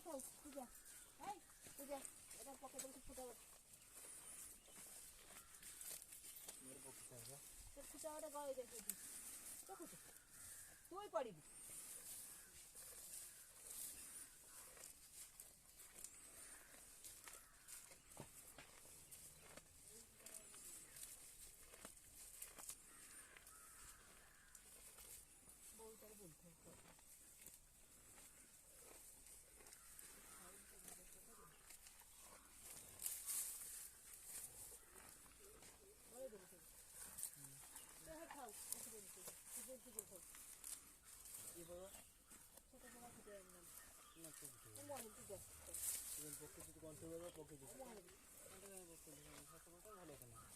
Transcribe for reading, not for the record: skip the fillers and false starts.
খাও পূজা এই পূজা এটা পকেটে ফুটা मेरे को कितना है তো ফুটা ওটা গায়ে দেখে দিই দেখো তুই পারিবি বলতে বলতে খাও ये बोलो ছোট বড় ফুটে আনলাম ना तो कुछ মনে ঠিক আছে ये पॉकेट तो कौन से वाला पॉकेट है মনে এটা আমি বলতে দিই সবটা ভালো কেন